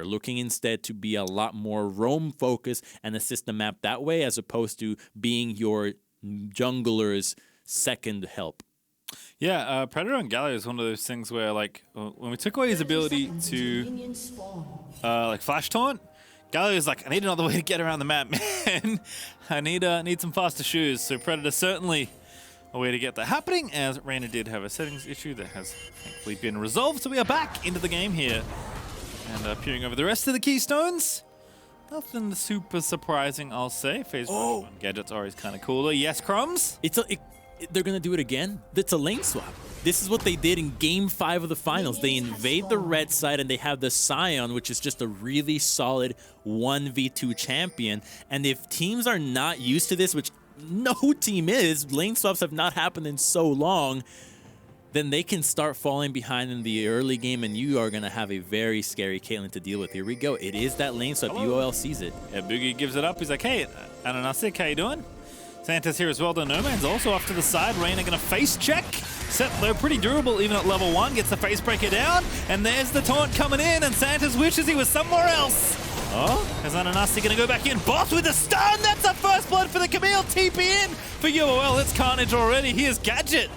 They're looking instead to be a lot more roam focused and assist the map that way, as opposed to being your jungler's second help. Yeah, Predator on Galio is one of those things where, like, when we took away his ability to like flash taunt, Galio's like, I need another way to get around the map, man. I need some faster shoes. So Predator certainly a way to get that happening, as Reyna did have a settings issue that has thankfully been resolved. So we are back into the game here, and peering over the rest of the keystones. Nothing super surprising, I'll say. Phase 1 gadgets are always kind of cooler. Yes, Crumbs? They're going to do it again. It's a lane swap. This is what they did in Game 5 of the finals. They invade the red side, and they have the Sion, which is just a really solid 1v2 champion. And if teams are not used to this, which no team is, lane swaps have not happened in so long, then they can start falling behind in the early game, and you are going to have a very scary Caitlyn to deal with. Here we go. It is that lane swap. UOL sees it. Yeah, Boogie gives it up. He's like, hey, Ananasik, how you doing? Santa's here as well. The No Man's also off to the side. Reyna going to face check. Set low, pretty durable even at level 1. Gets the face breaker down. And there's the taunt coming in. And Santa's wishes he was somewhere else. Oh, is Ananasi going to go back in? Boss with the stun. That's a first blood for the Camille. TP in for UOL. It's carnage already. Here's Gadget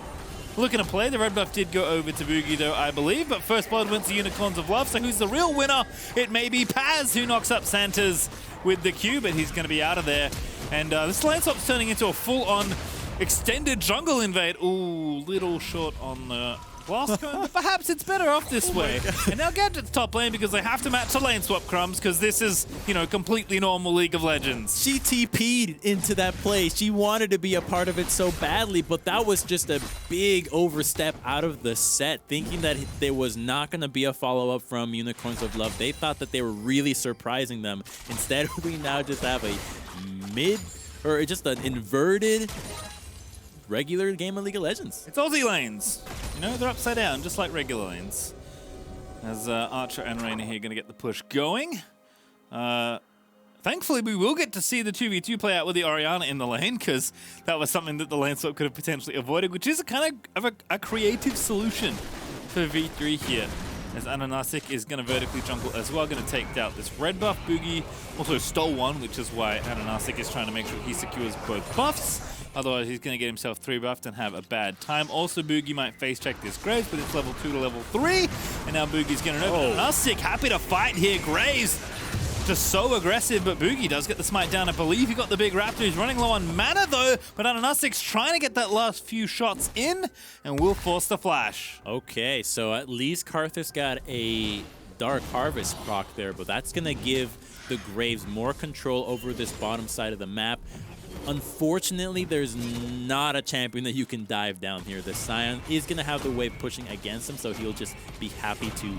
looking to play. The red buff did go over to Boogie, though, I believe. But first blood went to Unicorns of Love. So who's the real winner? It may be Paz, who knocks up Santa's with the Q, but he's going to be out of there. And this lane swap's turning into a full-on extended jungle invade. Ooh, little short on the blast cone, but perhaps it's better off this way. And now Gadget's top lane because they have to match the lane swap, Crumbs, because this is, you know, completely normal League of Legends. She TP'd into that play. She wanted to be a part of it so badly, but that was just a big overstep out of the set, thinking that there was not going to be a follow-up from Unicorns of Love. They thought that they were really surprising them. Instead, we now just have a just an inverted regular game of League of Legends. It's Aussie lanes. You know, they're upside down, just like regular lanes. As Archer and Reyna here going to get the push going. Thankfully, we will get to see the 2v2 play out with the Orianna in the lane, because that was something that the lane swap could have potentially avoided, which is a kind of a creative solution for V3 here. As Ananasik is going to vertically jungle as well, going to take out this red buff. Boogie also stole one, which is why Ananasik is trying to make sure he secures both buffs. Otherwise, he's going to get himself 3 buffed and have a bad time. Also, Boogie might face check this Graves, but it's level 2 to level 3. And now Boogie's going to know. Ananasik happy to fight here. Graves just so aggressive, but Boogie does get the smite down. I believe he got the big raptor. He's running low on mana, though, but Ananasik's trying to get that last few shots in and will force the flash. Okay, so at least Karthus got a Dark Harvest proc there, but that's going to give the Graves more control over this bottom side of the map. Unfortunately, there's not a champion that you can dive down here. The Sion is going to have the wave pushing against him, so he'll just be happy to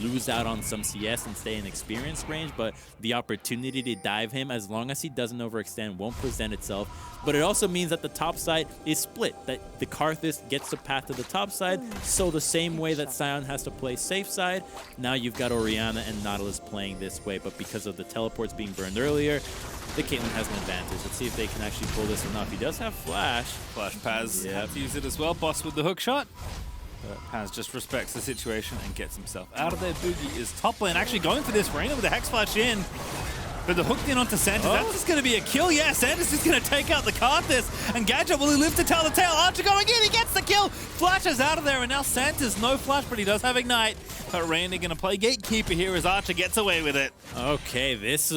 lose out on some CS and stay in experience range, but the opportunity to dive him, as long as he doesn't overextend, won't present itself. But it also means that the top side is split, that the Karthus gets the path to the top side, so the same way that Sion has to play safe side, now you've got Orianna and Nautilus playing this way, but because of the teleports being burned earlier, the Caitlyn has an advantage. Let's see if they can actually pull this enough. He does have Flash. Flash Paz had to use it as well. Boss with the hook shot. Paz just respects the situation and gets himself out of there. Boogie is top lane, actually going for this. Reyna with the Hex Flash in. But the hooked in onto Santos. That's just going to be a kill. Yeah, Santos is going to take out the Karthus. And Gadget, will he live to tell the tale? Archer going in. He gets the kill. Flashes out of there. And now Santos, no flash, but he does have Ignite. But Reyna going to play Gatekeeper here as Archer gets away with it. Okay, this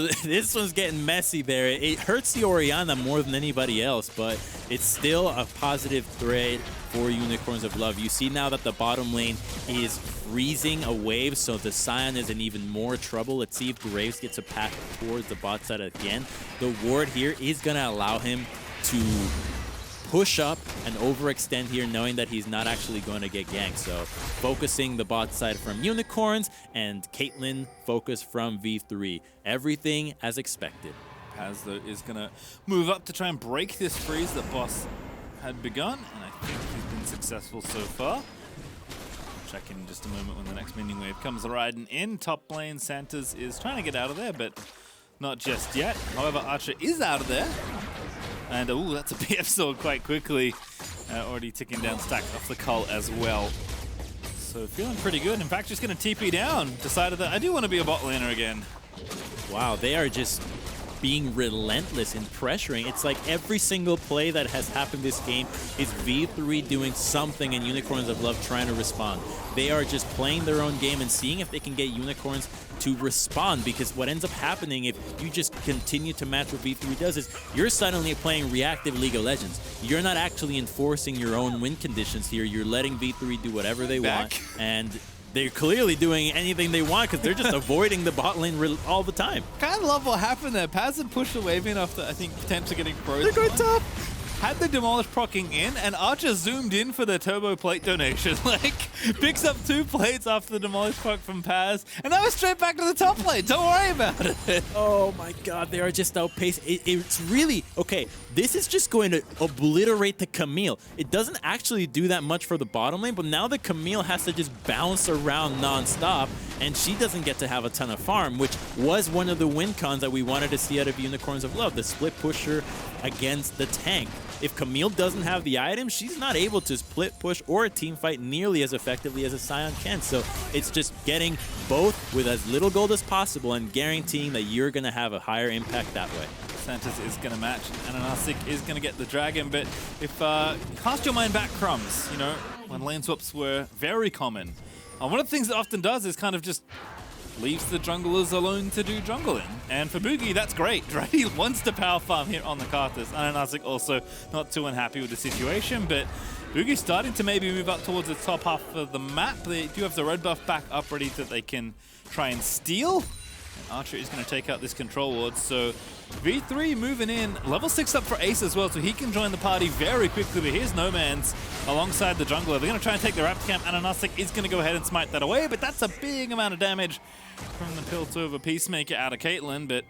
one's getting messy there. It hurts the Orianna more than anybody else, but it's still a positive thread for Unicorns of Love. You see now that the bottom lane is freezing a wave, so the Sion is in even more trouble. Let's see if Graves gets a path towards the bot side again. The ward here is going to allow him to push up and overextend here, knowing that he's not actually going to get ganked. So focusing the bot side from Unicorns, and Caitlyn focus from V3. Everything as expected. Paz, though, is going to move up to try and break this freeze that Boss had begun, and I think he's been successful so far. Check in just a moment when the next minion wave comes riding in. Top lane, Santos is trying to get out of there, but not just yet. However, Archer is out of there. And, ooh, that's a PF sword quite quickly. Already ticking down stack off the cull as well. So feeling pretty good. In fact, just going to TP down. Decided that I do want to be a bot laner again. Wow, they are just being relentless in pressuring. It's like every single play that has happened this game is V3 doing something and Unicorns of Love trying to respond. They are just playing their own game and seeing if they can get Unicorns to respond, because what ends up happening if you just continue to match what V3 does is you're suddenly playing reactive League of Legends. You're not actually enforcing your own win conditions here. You're letting V3 do whatever they want, and they're clearly doing anything they want because they're just avoiding the bot lane all the time. Kind of love what happened there. Paz had pushed the wave in after, I think, potentially getting frozen. They're going top. Had the Demolish procking in, and Archer zoomed in for the turbo plate donation. Like, picks up 2 plates after the Demolish proc from Paz, and now we're straight back to the top plate. Don't worry about it. Oh my god, they are just outpaced. It's really, okay, this is just going to obliterate the Camille. It doesn't actually do that much for the bottom lane, but now the Camille has to just bounce around non-stop, and she doesn't get to have a ton of farm, which was one of the win cons that we wanted to see out of Unicorns of Love, the split pusher against the tank. If Camille doesn't have the item, she's not able to split push or a team fight nearly as effectively as a Sion can. So it's just getting both with as little gold as possible and guaranteeing that you're going to have a higher impact that way. Santos is going to match, and Anasik is going to get the dragon, but if cast your mind back, Crumbs, you know, when lane swaps were very common. One of the things it often does is kind of just leaves the junglers alone to do jungling. And for Boogie, that's great, right? He wants to power farm here on the Karthus. And Anasik also not too unhappy with the situation, but Boogie's starting to maybe move up towards the top half of the map. They do have the red buff back up ready that they can try and steal. And Archer is going to take out this control ward, so V3 moving in, level 6 up for Ace as well, so he can join the party very quickly. But here's No Man's alongside the jungler. They're going to try and take the Raptor camp, and Anasik is going to go ahead and smite that away, but that's a big amount of damage from the Piltover Peacemaker out of Caitlyn, but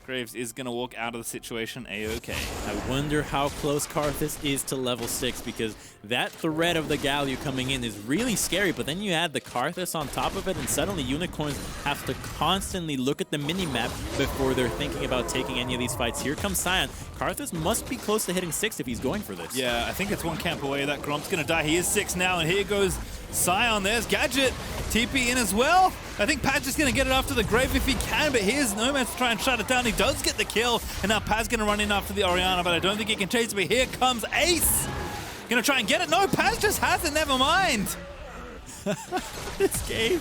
Graves is going to walk out of the situation A-OK. I wonder how close Karthus is to level 6, because that threat of the Galio coming in is really scary, but then you add the Karthus on top of it, and suddenly Unicorns have to constantly look at the mini-map before they're thinking about taking any of these fights. Here comes Sion. Karthus must be close to hitting 6 if he's going for this. Yeah, I think it's 1 camp away. That Gromp's going to die. He is 6 now, and here goes Sion. There's Gadget. TP in as well. I think Paz is going to get it after the Grave if he can, but here's No Man's to try and shut it down. He does get the kill, and now Paz going to run in after the Orianna, but I don't think he can chase it. But here comes Ace. Going to try and get it. No, Paz just has it. Never mind. This game,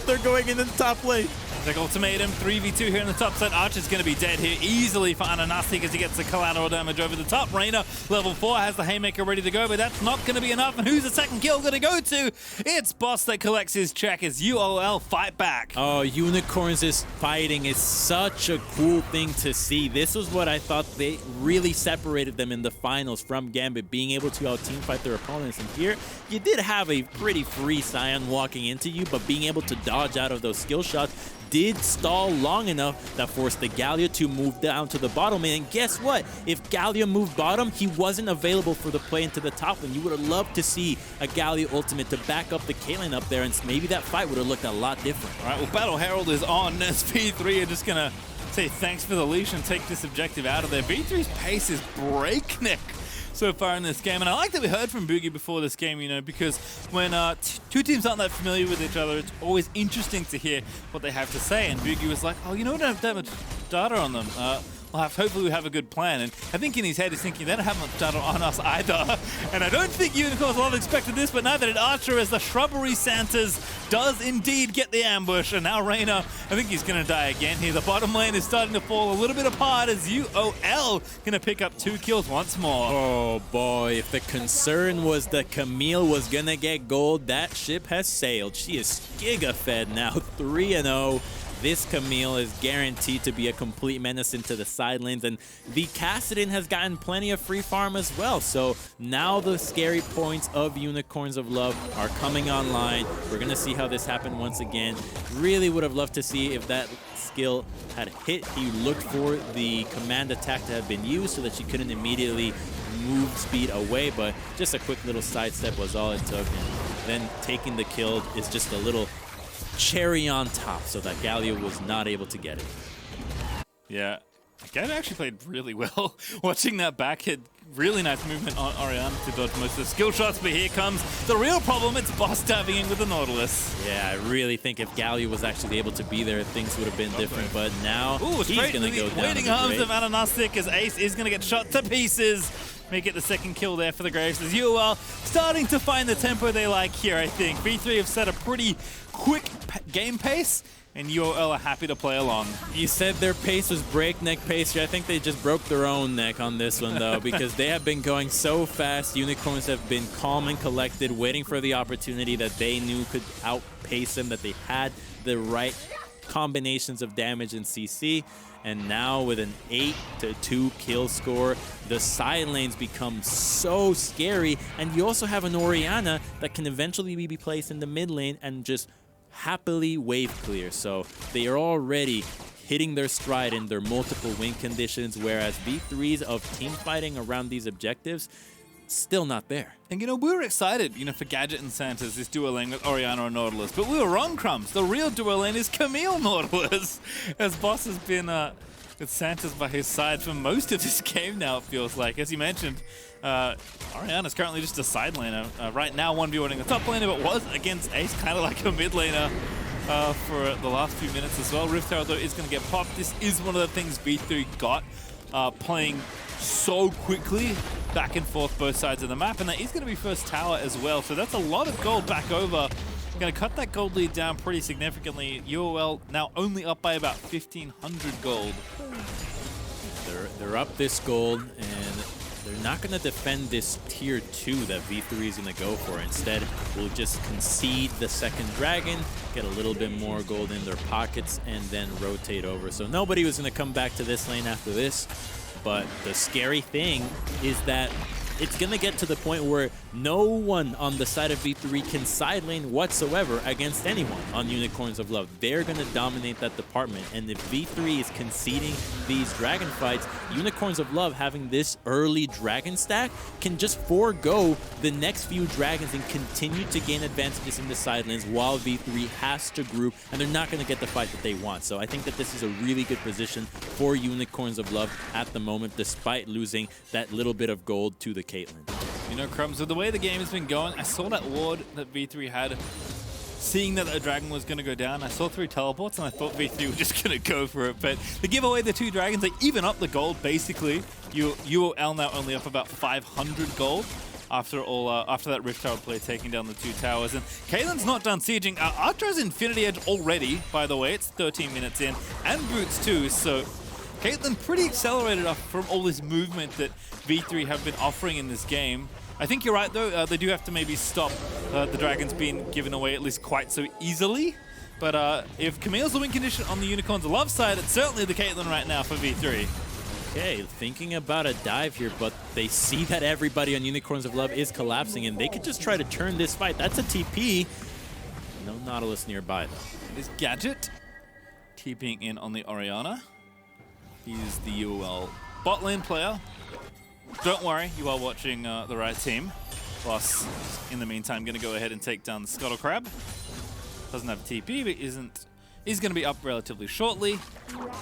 they're going into the top lane. Big ultimatum, 3v2 here in the top side. Archer's going to be dead here easily for Ananasi as he gets the collateral damage over the top. Reyna, level 4, has the Haymaker ready to go, but that's not going to be enough. And who's the second kill going to go to? It's Boss that collects his check as UOL fight back. Oh, Unicorns is fighting is such a cool thing to see. This was what I thought they really separated them in the finals from Gambit, being able to out-team fight their opponents. And here, you did have a pretty free Sion walking into you, but being able to dodge out of those skill shots did stall long enough that forced the Galio to move down to the bottom lane. And guess what? If Galio moved bottom, he wasn't available for the play into the top lane. You would have loved to see a Galio ultimate to back up the Caitlyn up there, and maybe that fight would have looked a lot different. All right, well, Battle Herald is on. SP3 are just going to say thanks for the leash and take this objective out of there. V3's pace is breakneck so far in this game, and I like that we heard from Boogie before this game, you know, because when two teams aren't that familiar with each other, it's always interesting to hear what they have to say. And Boogie was like, oh, you know, we don't have that much data on them. Hopefully we have a good plan. And I think in his head he's thinking they don't have much data on us either. And I don't think Unicorns Love expected this, but neither did Archer, as the Shrubbery Santas does indeed get the ambush. And now Reyna, I think he's going to die again here. The bottom lane is starting to fall a little bit apart as UOL going to pick up 2 kills once more. Oh boy, if the concern was that Camille was going to get gold, that ship has sailed. She is giga-fed now, 3-0. This Camille is guaranteed to be a complete menace into the side lanes, and the Kassadin has gotten plenty of free farm as well. So now the scary points of Unicorns of Love are coming online. We're going to see how this happened once again. Really would have loved to see if that skill had hit. He looked for the command attack to have been used so that she couldn't immediately move speed away, but just a quick little sidestep was all it took. And then taking the kill is just a little cherry on top so that Galio was not able to get it. Yeah, Gabe actually played really well. Watching that back hit, really nice movement on Oriana to dodge most of the skill shots, but here comes the real problem. It's Boss diving in with the Nautilus. Yeah, I really think if Galio was actually able to be there, things would have been different, but now he's going to go down. Waiting arms of Ananastic as Ace is going to get shot to pieces. Make it the second kill there for the Graves. As UOL starting to find the tempo they like here, I think. V3 have set a pretty quick game pace, and UOL are happy to play along. You said their pace was breakneck pace here. I think they just broke their own neck on this one, though, because they have been going so fast. Unicorns have been calm and collected, waiting for the opportunity that they knew could outpace them, that they had the right combinations of damage and CC. And now with an 8-2 kill score, the side lanes become so scary. And you also have an Oriana that can eventually be placed in the mid lane and just happily wave clear. So they are already hitting their stride in their multiple win conditions, whereas V3s of team fighting around these objectives, still not there. And we were excited, for Gadget and Santa's, this duo lane with Oriana and Nautilus, but we were wrong, Crumbs. The real duo lane is Camille Nautilus, as Boss has been with Santa's by his side for most of this game now, it feels like. As you mentioned, Oriana's currently just a side laner. Right now, 1v1ing the top laner, but was against Ace, kind of like a mid laner for the last few minutes as well. Rift Tower, though, is going to get popped. This is one of the things V3 got, playing so quickly back and forth both sides of the map, and that is going to be first tower as well, so that's a lot of gold back over. Going to cut that gold lead down pretty significantly. UOL now only up by about 1,500 gold. They're up this gold, and they're not going to defend this tier 2 that V3 is going to go for. Instead, we'll just concede the second dragon, get a little bit more gold in their pockets, and then rotate over. So nobody was going to come back to this lane after this. But the scary thing is that it's going to get to the point where no one on the side of V3 can side lane whatsoever against anyone on Unicorns of Love. They're going to dominate that department. And if V3 is conceding these dragon fights, Unicorns of Love having this early dragon stack can just forego the next few dragons and continue to gain advantages in the side lanes while V3 has to group, and they're not going to get the fight that they want. So I think that this is a really good position for Unicorns of Love at the moment, despite losing that little bit of gold to the Caitlyn. Crumbs, with the way the game has been going, I saw that ward that V3 had, seeing that the dragon was going to go down. I saw 3 teleports, and I thought V3 were just going to go for it. But they give away the 2 dragons, they even up the gold, basically. UOL now only up about 500 gold after that Rift Tower play, taking down the 2 towers. And Caitlyn's not done sieging. Archer's Infinity Edge already, by the way. It's 13 minutes in, and Boots too, so Caitlyn pretty accelerated up from all this movement that V3 have been offering in this game. I think you're right, though. They do have to maybe stop the dragons being given away at least quite so easily. But if Camille's the win condition on the Unicorns of Love side, it's certainly the Caitlyn right now for V3. Okay, thinking about a dive here, but they see that everybody on Unicorns of Love is collapsing, and they could just try to turn this fight. That's a TP. No Nautilus nearby, though. Is Gadget TPing in on the Oriana? He's the UOL bot lane player. Don't worry, you are watching the right team. Plus, in the meantime, going to go ahead and take down the Scuttle Crab. Doesn't have TP, but is going to be up relatively shortly.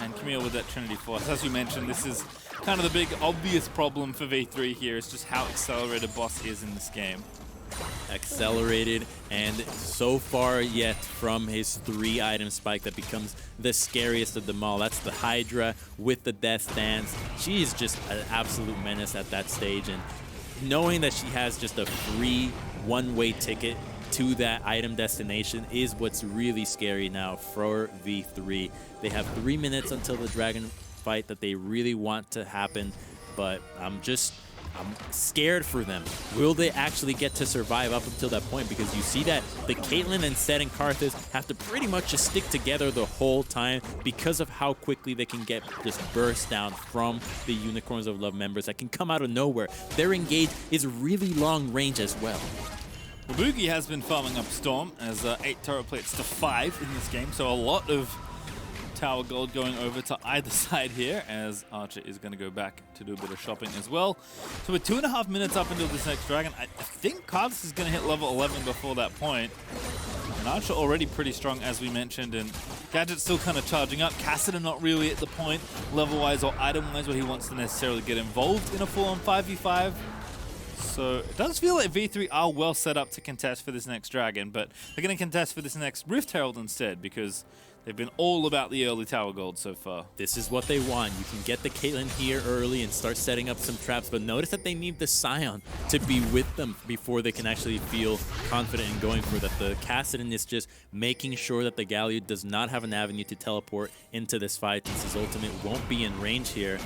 And Camille with that Trinity Force. As you mentioned, this is kind of the big obvious problem for V3 here, is just how accelerated Boss is in this game. Accelerated, and so far yet from his 3-item spike that becomes the scariest of them all. That's the Hydra with the Death Dance. She is just an absolute menace at that stage, and knowing that she has just a free one-way ticket to that item destination is what's really scary now for V3. They have 3 minutes until the dragon fight that they really want to happen, but I'm scared for them. Will they actually get to survive up until that point? Because you see that the Caitlyn and Zed and Karthus have to pretty much just stick together the whole time because of how quickly they can get this burst down from the Unicorns of Love members that can come out of nowhere. Their engage is really long range as well. Well, Boogie has been farming up Storm as 8 turret plates to 5 in this game, so a lot of tower gold going over to either side here, as Archer is going to go back to do a bit of shopping as well. So we're 2.5 minutes up until this next dragon. I think Karthus is going to hit level 11 before that point. And Archer already pretty strong, as we mentioned, and Gadget's still kind of charging up. Cassidy not really at the point, level-wise or item-wise, where he wants to necessarily get involved in a full-on 5v5. So it does feel like V3 are well set up to contest for this next Dragon, but they're going to contest for this next Rift Herald instead, because they've been all about the early tower gold so far. This is what they want. You can get the Caitlyn here early and start setting up some traps, but notice that they need the Scion to be with them before they can actually feel confident in going for that. The Kassadin is just making sure that the Galio does not have an avenue to teleport into this fight, since his ultimate won't be in range here.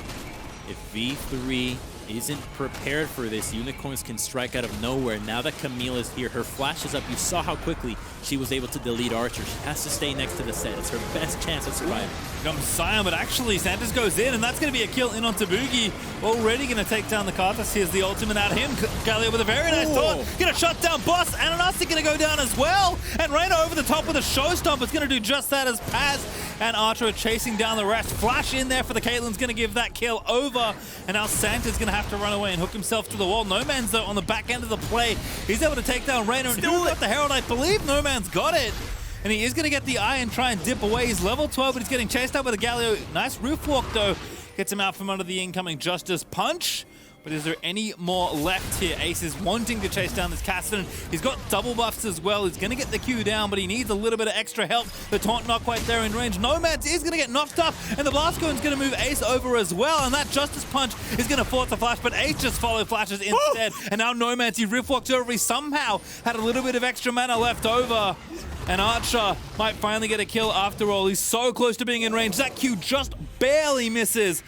If V3 isn't prepared for this, Unicorns can strike out of nowhere. Now that Camille is here, her flash is up. You saw how quickly she was able to delete Archer. She has to stay next to the set. It's her best chance of surviving. Comes Scion, but actually Santos goes in, and that's going to be a kill in on Tabugi. Already going to take down the Karthus. Here's the ultimate at him. Galio with a very nice taunt. Going to shut down Boss. Ananasi going to go down as well. And Reyna over the top with a showstopper. It's going to do just that as Paz and Archer are chasing down the rest. Flash in there for the Caitlyn's going to give that kill over. And now Santa's going to have to run away and hook himself to the wall. No Man's, though, on the back end of the play. He's able to take down Reyna. And who got the Herald? I believe No Man's got it. And he is going to get the eye and try and dip away. He's level 12, but he's getting chased out with a Galio. Nice roof walk, though. Gets him out from under the incoming Justice punch. But is there any more left here? Ace is wanting to chase down this Kassadin. He's got double buffs as well. He's going to get the Q down, but he needs a little bit of extra help. The taunt not quite there in range. Nomads is going to get knocked up, and the Blast Cone's going to move Ace over as well, and that Justice punch is going to force a flash, but Ace just follow flashes instead. And now Nomads, he rift walks over. He somehow had a little bit of extra mana left over. And Archer might finally get a kill after all. He's so close to being in range. That Q just barely misses.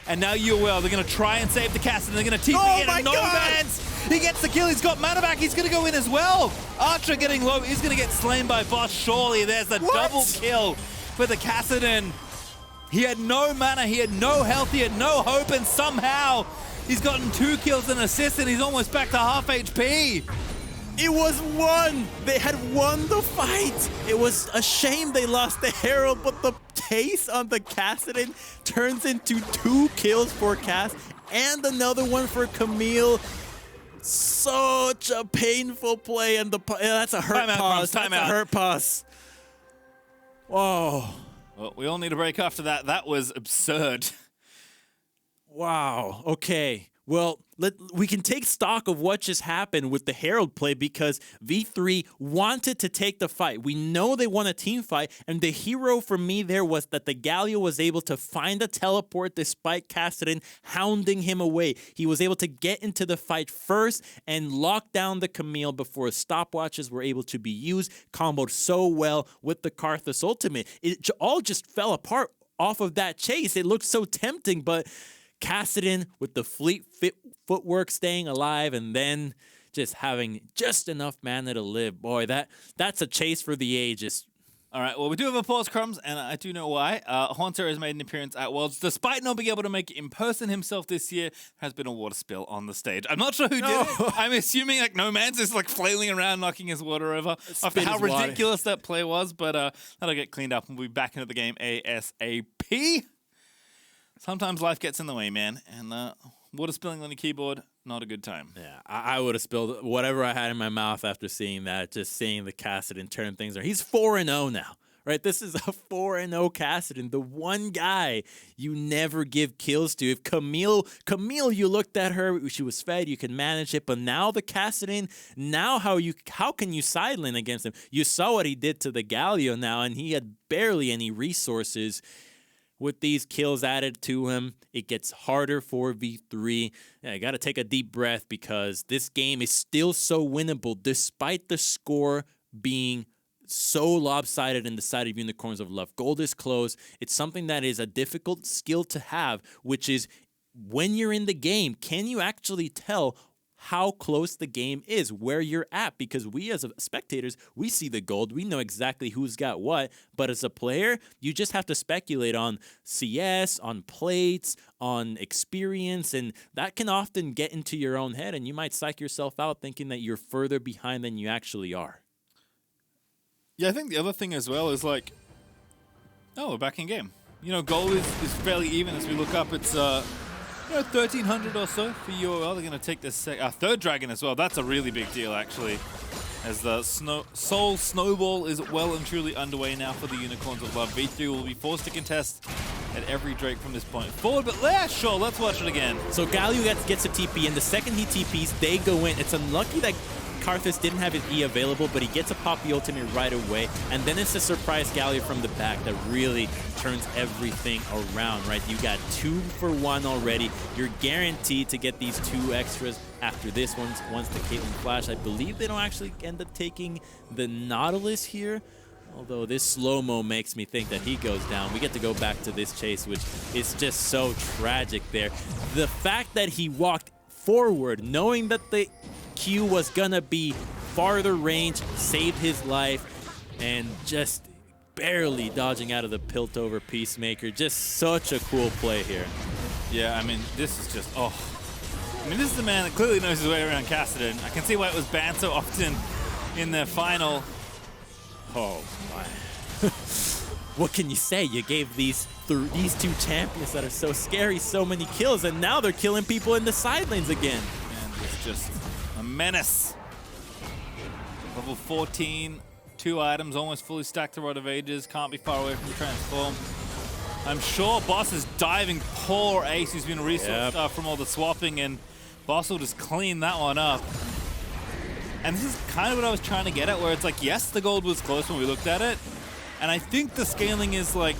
And now UOL, they're going to try and save the cast, and they're going to TP in, and Nomads, he gets the kill, he's got mana back, he's going to go in as well. Archer getting low, he's going to get slain by Boss, surely. There's the double kill for the Kassadin. He had no mana, he had no health, he had no hope, and somehow he's gotten 2 kills and assists, and he's almost back to half HP. It was won! They had won the fight! It was a shame they lost the Herald, but the pace on the Kassadin turns into 2 kills for Cass and another one for Camille. Such a painful play, and that's a hurt pause. That's a hurt pause. Whoa. Well, we all need a break after that. That was absurd. Wow. Okay. Well, we can take stock of what just happened with the Herald play, because V3 wanted to take the fight. We know they won a team fight, and the hero for me there was that the Galio was able to find a teleport despite Kassadin hounding him away. He was able to get into the fight first and lock down the Camille before stopwatches were able to be used, comboed so well with the Karthus ultimate. It all just fell apart off of that chase. It looked so tempting, but Kassadin with the fleet footwork staying alive, and then just having just enough mana to live. Boy, that's a chase for the ages. All right, well, we do have a pause, Crumbs, and I do know why. Haunter has made an appearance at Worlds. Despite not being able to make it in person himself this year, there has been a water spill on the stage. I'm not sure who did it. I'm assuming like No Man's is like flailing around, knocking his water over after how ridiculous that play was, but that'll get cleaned up and we'll be back into the game ASAP. Sometimes life gets in the way, man, and water spilling on your keyboard, not a good time. Yeah, I would have spilled whatever I had in my mouth after seeing that, just seeing the Kassadin turn things around. He's 4-0 now, right? This is a 4-0 Kassadin, the one guy you never give kills to. If Camille, you looked at her, she was fed, you can manage it, but now the Kassadin, now how can you sideline against him? You saw what he did to the Galio now, and he had barely any resources. With these kills added to him, it gets harder for V3. Yeah, I got to take a deep breath, because this game is still so winnable despite the score being so lopsided in the side of Unicorns of Love. Gold is close. It's something that is a difficult skill to have, which is when you're in the game, can you actually tell how close the game is, where you're at? Because we as spectators, we see the gold, we know exactly who's got what, but as a player, you just have to speculate on CS, on plates, on experience, and that can often get into your own head, and you might psych yourself out thinking that you're further behind than you actually are. Yeah, I think the other thing as well is like, oh, we're back in game. You know, gold is fairly even as we look up. It's 1,300 or so for UOL. They're going to take this third dragon as well. That's a really big deal, actually. as the Soul Snowball is well and truly underway now for the Unicorns of Love. V3 will be forced to contest at every Drake from this point forward, but yeah, sure, let's watch it again. So Galio gets a TP, and the second he TPs, they go in. It's unlucky that Karthus didn't have his E available, but he gets a Poppy ultimate right away, and then it's a surprise Galio from the back that really turns everything around, right? You got 2 for 1 already. You're guaranteed to get these 2 extras after this one. Once the Caitlyn Flash, I believe they don't actually end up taking the Nautilus here. Although this slow-mo makes me think that he goes down. We get to go back to this chase, which is just so tragic there. The fact that he walked forward, knowing that the Q was gonna be farther range, saved his life, and just barely dodging out of the Piltover Peacemaker. Just such a cool play here. Yeah, I mean, this is just, oh. I mean, this is a man that clearly knows his way around Kassadin. I can see why it was banned so often in the final. Oh my. What can you say? You gave these 2 champions that are so scary so many kills, and now they're killing people in the side lanes again. Man, it's just a menace. Level 14, 2 items, almost fully stacked to Rod of Ages, can't be far away from the transform. I'm sure Boss is diving poor Ace, who's been resourced from all the swapping, and Boss will just clean that one up. And this is kind of what I was trying to get at, where it's like, yes, the gold was close when we looked at it, and I think the scaling is like,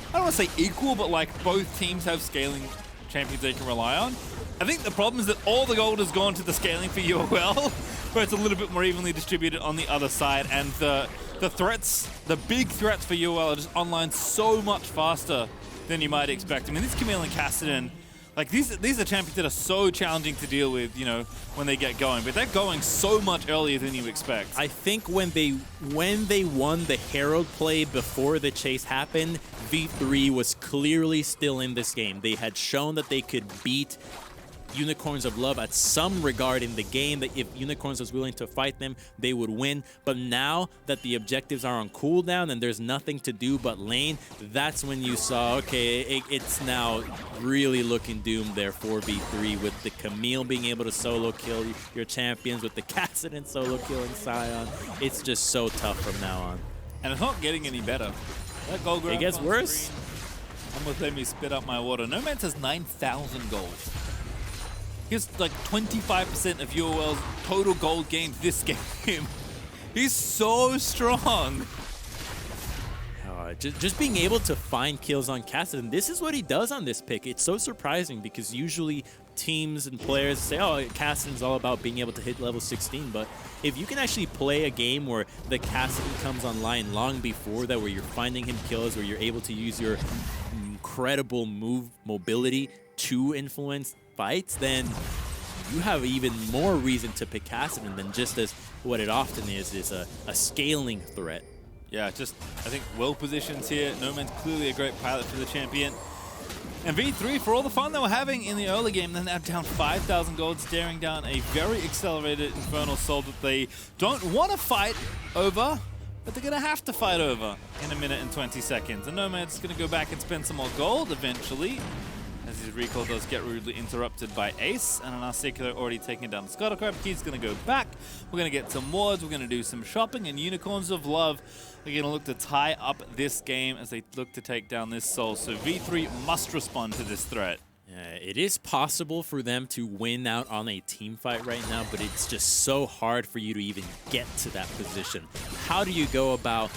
I don't want to say equal, but like both teams have scaling champions they can rely on. I think the problem is that all the gold has gone to the scaling for UOL, where it's a little bit more evenly distributed on the other side, and the threats, the big threats for UOL are just online so much faster than you might expect. I mean, this Camille and Kassadin, like these are champions that are so challenging to deal with, you know, when they get going, but they're going so much earlier than you expect. I think when they won the Herald play before the chase happened, V3 was clearly still in this game. They had shown that they could beat Unicorns of Love at some regard in the game, that if Unicorns was willing to fight them, they would win. But now that the objectives are on cooldown and there's nothing to do but lane, that's when you saw, okay, it's now really looking doomed there for V3, with the Camille being able to solo kill your champions, with the Kassadin solo killing Sion. It's just so tough from now on. And it's not getting any better. That gold grab it gets worse. Almost made me spit up my water. No Man has 9,000 gold. He's like 25% of UOL's total gold games this game. He's so strong. Just being able to find kills on Kassadin, this is what he does on this pick. It's so surprising because usually teams and players say, oh, Kassadin's all about being able to hit level 16, but if you can actually play a game where the Kassadin comes online long before that, where you're finding him kills, where you're able to use your incredible mobility to influence fights, then you have even more reason to pick Kassadin than just as what it often is a scaling threat. Yeah, just, I think, well positioned here. No Man's clearly a great pilot for the champion. And V3, for all the fun they were having in the early game, they're now down 5,000 gold, staring down a very accelerated Infernal Soul that they don't want to fight over, but they're going to have to fight over in a minute and 20 seconds. And Nomad's going to go back and spend some more gold eventually, as his recall does get rudely interrupted by Ace, and an Articular already taking down the Scuttle Crab. Key's going to go back. We're going to get some wards. We're going to do some shopping, and Unicorns of Love are going to look to tie up this game as they look to take down this Soul. So V3 must respond to this threat. It is possible for them to win out on a team fight right now, but it's just so hard for you to even get to that position. How do you go about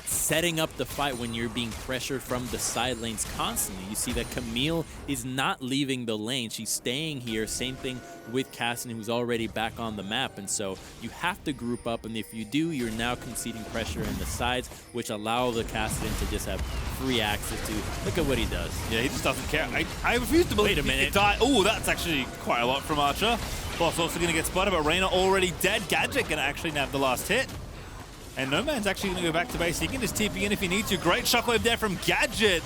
setting up the fight when you're being pressured from the side lanes constantly? You see that Camille is not leaving the lane. She's staying here. Same thing with Kassadin, who's already back on the map. And so you have to group up, and if you do, you're now conceding pressure in the sides, which allow the Kassadin to just have free access to. Look at what he does. Yeah, he just doesn't care. I refuse to believe. Wait a minute. Oh, that's actually quite a lot from Archer. Boss also going to get spotted, but Reyna already dead. Gadget going to actually nab the last hit. And No Man's actually going to go back to base. He can just TP in if he needs to. Great shockwave there from Gadget.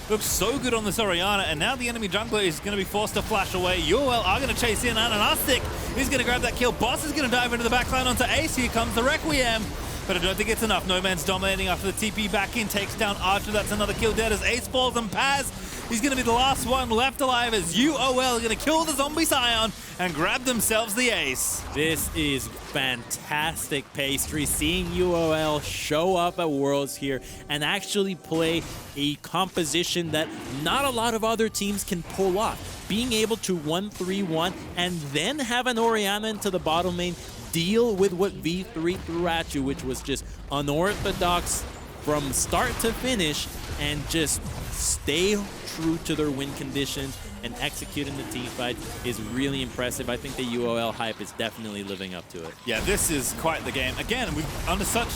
Looks so good on this Orianna. And now the enemy jungler is going to be forced to flash away. UOL are going to chase in. Ananastic is going to grab that kill. Boss is going to dive into the backline onto Ace. Here comes the Requiem. But I don't think it's enough. No Man's dominating after the TP back in. Takes down Archer. That's another kill dead as Ace falls, and Paz He's going to be the last one left alive as UOL are going to kill the zombie Scion and grab themselves the ace. This is fantastic pastry, seeing UOL show up at Worlds here and actually play a composition that not a lot of other teams can pull off. Being able to 1-3-1 and then have an Orianna into the bottom lane deal with what V3 threw at you, which was just unorthodox from start to finish, and just stay true to their win conditions and execute in the team fight is really impressive. I think the UOL hype is definitely living up to it. Yeah, this is quite the game. Again, we're under such,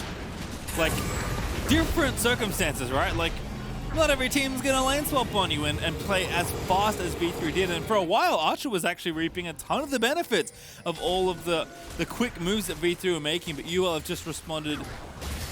like, different circumstances, right? Like, not every team's going to lane swap on you and play as fast as V3 did. And for a while, Archer was actually reaping a ton of the benefits of all of the quick moves that V3 were making, but UOL have just responded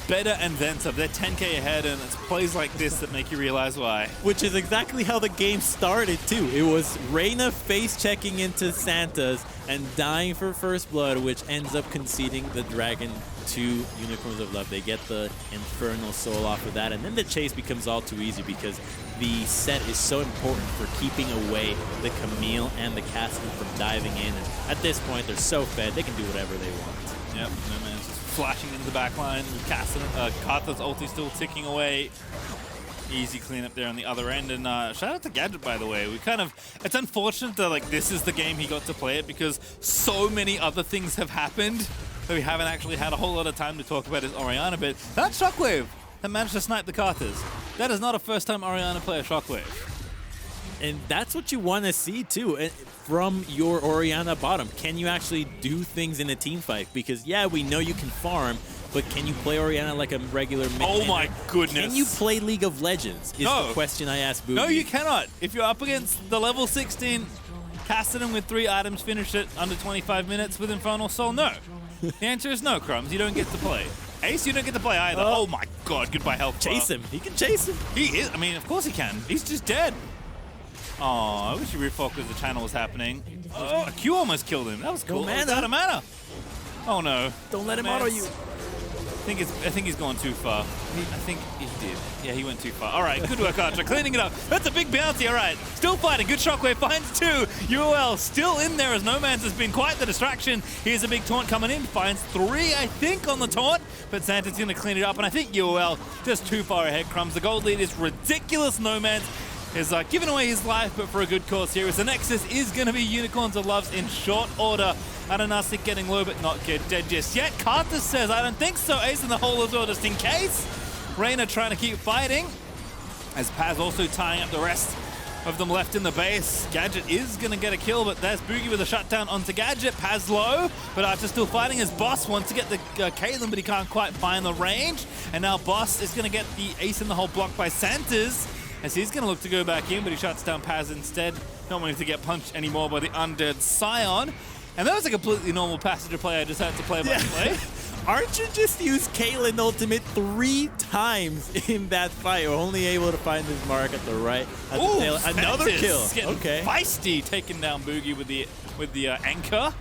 better and then some. They're 10k ahead, and it's plays like this that make you realize why. Which is exactly how the game started, too. It was Reyna face-checking into Santa's and dying for first blood, which ends up conceding the dragon to Unicorns of Love. They get the Infernal Soul off of that, and then the chase becomes all too easy because the set is so important for keeping away the Camille and the Castle from diving in. And at this point, they're so fed, they can do whatever they want. Yep, no man's just flashing into the back line. Karthus ulti still ticking away. Easy cleanup there on the other end. And shout out to Gadget, by the way. It's unfortunate that like this is the game he got to play it, because so many other things have happened that we haven't actually had a whole lot of time to talk about his Orianna. But that Shockwave that managed to snipe the Karthus, that is not a first time Orianna play a Shockwave. And that's what you want to see, too, from your Orianna bottom. Can you actually do things in a team fight? Because, yeah, we know you can farm, but can you play Orianna like a regular mid? Oh my goodness. Can you play League of Legends is the question I asked Boogie. No, you cannot. If you're up against the level 16 Cassidy with 3 items, finish it under 25 minutes with Infernal Soul, no. The answer is no, Crumbs. You don't get to play. Ace, you don't get to play either. Oh my god, goodbye health bar. Chase him. He can chase him. He is. I mean, of course he can. He's just dead. Oh, I wish you refocused the channel was happening. Oh, a Q almost killed him. That was cool. Mana. Out of mana. Oh no. Don't let him auto you. I think he's gone too far. I think he did. Yeah, he went too far. All right, good work, Archer. Cleaning it up. That's a big bounty. All right, still fighting. Good Shockwave finds 2. UOL still in there as Noman's has been quite the distraction. Here's a big taunt coming in. Finds 3, I think, on the taunt. But Santa's going to clean it up. And I think UOL just too far ahead, Crumbs. The gold lead is ridiculous. Noman's is giving away his life, but for a good cause here. As the Nexus is going to be Unicorns of Loves in short order. Ananasik getting low, but not get dead just yet. Karthus says, I don't think so. Ace in the hole as well, just in case. Reyna trying to keep fighting. As Paz also tying up the rest of them left in the base. Gadget is going to get a kill, but there's Boogie with a shutdown onto Gadget. Paz low, but Archer still fighting. His Boss wants to get the Caitlyn, but he can't quite find the range. And now Boss is going to get the Ace in the hole blocked by Santas, as he's going to look to go back in, but he shuts down Paz instead. Not wanting to get punched anymore by the undead Scion. And that was a completely normal passenger play I just had to play by play. Archer just used Caitlyn ultimate 3 times in that fight. Only able to find his mark at the right. At the tail. Another kill. Okay. Feisty, taking down Boogie with the anchor.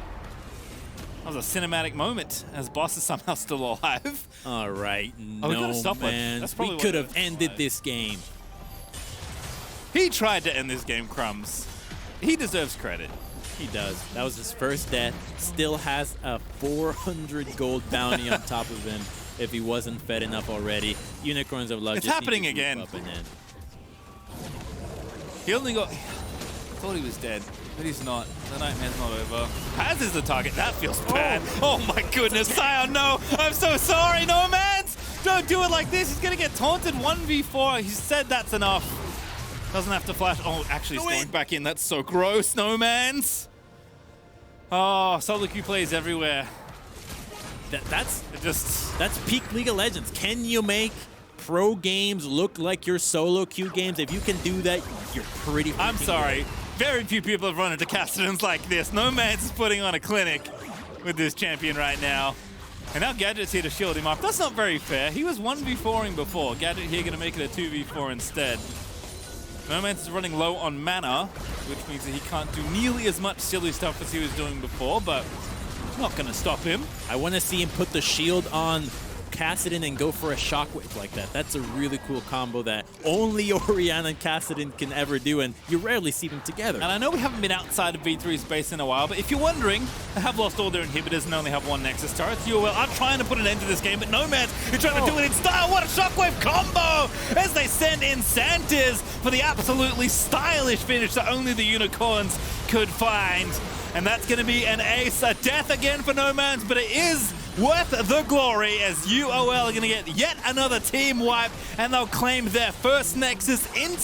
That was a cinematic moment as Boss is somehow still alive. All right, man. We could have ended this game. He tried to end this game, Crumbs. He deserves credit. He does. That was his first death. Still has a 400 gold bounty on top of him if he wasn't fed enough already. Unicorns of Love. It's happening again. He only got... I thought he was dead, but he's not. The nightmare's not over. Paz is the target. That feels bad. Oh my goodness, Scion, no! I'm so sorry, no mans! Don't do it like this. He's gonna get taunted 1v4. He said that's enough. Doesn't have to flash. Oh, actually, he's going back in. That's so gross. No mans. Oh, solo queue plays everywhere. That's peak League of Legends. Can you make pro games look like your solo queue games? If you can do that, you're pretty. I'm sorry. Good. Very few people have run into Castidans like this. No man's is putting on a clinic with this champion right now. And now Gadget's here to shield him up. That's not very fair. He was 1v4ing before. Gadget here going to make it a 2v4 instead. Nomance is running low on mana, which means that he can't do nearly as much silly stuff as he was doing before, but not going to stop him. I want to see him put the shield on Kassadin and go for a shockwave like that. That's a really cool combo that only Orianna and Kassadin can ever do, and you rarely see them together. And I know we haven't been outside of V3 space in a while, but if you're wondering, they have lost all their inhibitors and only have one Nexus turret. UOL are trying to put an end to this game, but Nomads are trying to do it in style. What a shockwave combo as they send in Santas for the absolutely stylish finish that only the Unicorns could find. And that's going to be an ace, a death again for Nomads, but it is worth the glory as UOL are going to get yet another team wipe, and they'll claim their first Nexus in